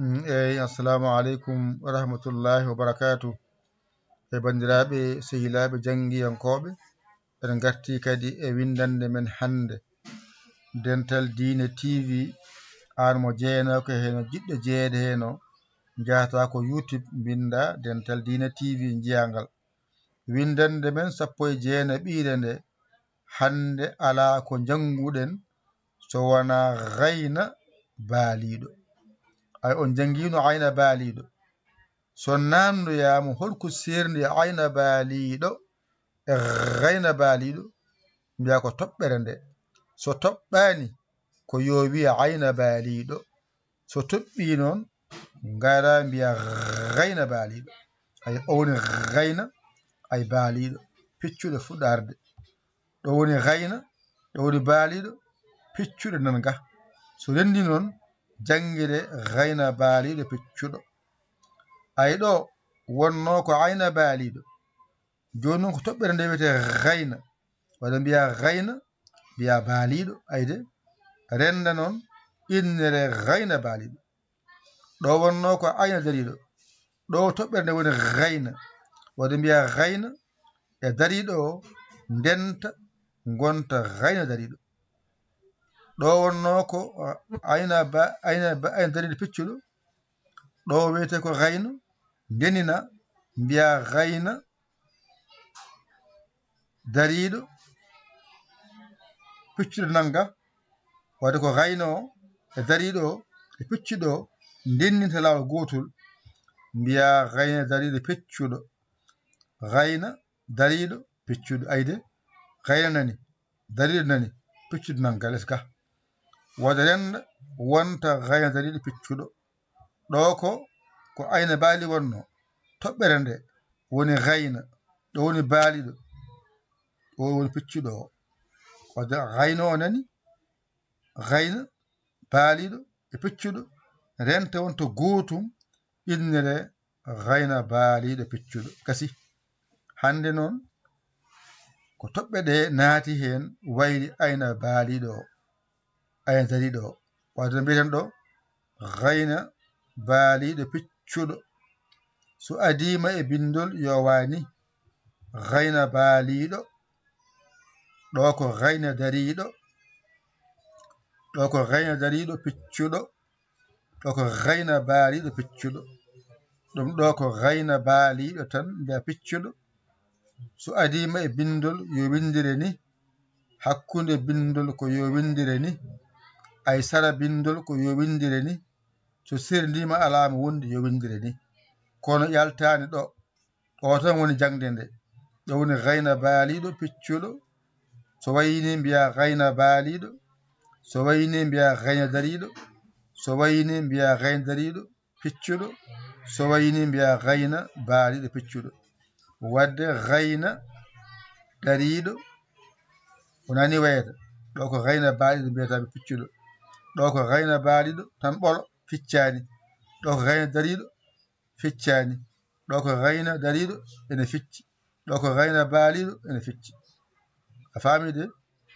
Assalamu alaikum wa rahmatullahi wa barakatuh. E bandiraɓe sehilaɓe janggiyankoɓe eɗen garti kadi e windande men hande Dental Dina TV an mo jeeyanoke heno jiɗɗo jeeyede heno jahata ko YouTube binda Dental Dina TV jiyangal windande men 19 nde hande ala ko janguɗen so wona gayna baaliɗo ay on jangino ayna baaliɗo so namdoyama holko serndi ayna baaliɗo e gayna baaliɗo mbiya ko toɓɓere nde so toɓɓani ko yo wiya ayna baaliɗo so toɓɓi noon gara mbiya gayna baaliɗo ay owni gayna ay baaliɗo piccuɗo fuɗarde ɗo woni gayna ɗo woni baaliɗo piccuɗo nan ga so rendi noon jangguire gayna baaliɗo piccuɗo ay ɗo wonno ko ayna baaliɗo joni noon ko toɓɓere nde wiyete gayna waɗa mbiya gayna mbiya baaliɗo ayde renda noon innere gayna baaliɗo ɗo wonno ko ayna dariɗo ɗo toɓɓere nde woni gayna waɗa mbiya gayna e dariɗo o ndenta gonta gayna dariɗo ɗo wonno ko ayna dariɗo piccuɗo ɗo wiyete ko gayna ndenina mbiya gayna dariɗo piccuɗo nanga wadde ko gayna o e dariɗo o e piccuɗo o ndennita lawol gotol mbiya gayna dariɗo piccuɗo gayna dariɗo piccuɗo ayde gayna nani dariɗo nani piccuɗo nanga less ga wadde renda wonta gayna dariɗo piccuɗo ɗo ko ayna baali wonno toɓɓere nde woni gayna ɗo woni baaliɗo ɗo woni piccuɗo o wadde gayna o nani gayna baaliɗo e piccuɗo renta wonto gootum innere gayna baaliɗo piccuɗo kasi hande noon ko toɓɓe ɗe naati hen wayli ayna baaliɗo o ayna dariɗo o wadde no mbiyeten ɗo gayna baaliɗo piccuɗo so adima e bindol yo wani gayna baaliɗo ɗo ko gayna dariɗo ɗo ko gayna dariɗo piccuɗo ɗo ko gayna baaliɗo piccuɗo ɗum ɗo ko gayna baaliɗo tan mbiya piccuɗo so adima e bindol yo windire ni hakkude bindol ko yo windire ni ay sara bindol ko yo windire ni so serdima alama wonde yo windire ni kono yaltani ɗo tan woni jangde nde ɗo woni gayna baaliɗo piccuɗo so wayni mbiya gayna baaliɗo so wayni mbiya gayna dariɗo so wayni mbiya gayna dariɗo piccuɗo so wayni mbiya gayna baaliɗo piccuɗo wadde gayna dariɗo wonani wayata ɗo ko gayna baaliɗo mbiyataɓe piccuɗo ɗo ko gayna baaliɗo tan ɓolo ficcani ɗo ko gayna dariɗo ficcani ɗo ko gayna dariɗo ene ficci ɗo ko gayna baaliɗo ene ficci a faami de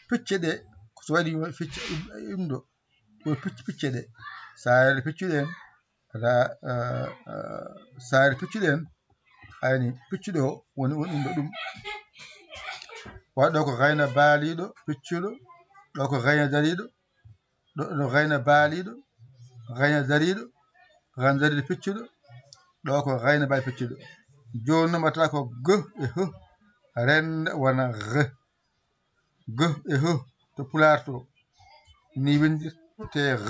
picce ɗe so waɗi ficca ɗum ɗo picce ɗe saare piccuɗe en saare piccuɗe en ayni piccuɗo o woni ɗum ɗo ɗum waɗɗo ko gayna baaliɗo piccuɗo ɗo ko gayna dariɗo ɗo gayna baaliɗo gayna dariɗo gayna dariɗo piccuɗo ɗo ko gayna baaliɗo piccuɗo joni noon mbatta ko g e h renda wona g e h to pular to ni windirte g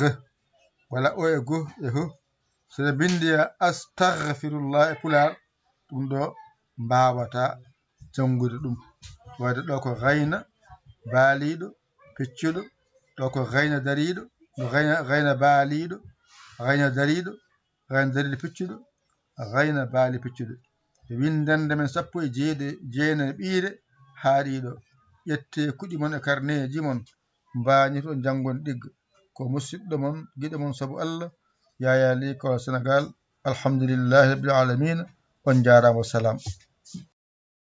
walla o e go e h soɗa bindiya astahfirullah e pular ɗum ɗo mbawata jangude ɗum wadde ɗo ko gayna baaliɗo piccuɗo ɗo ko gayna dariɗo ɗo gayna baaliɗo gayna dariɗo piccuɗo gayna baali piccuɗo windande men 19 ɓiire haaɗiɗo ƴette kuɗi mon e carnet mon mbañi to jangon ɗigga ko musidɗo mon guiɗo mon saabu Allah Yaya Ly ko Sénégal alhamdulillahi rabbil alamina on jarama wassalam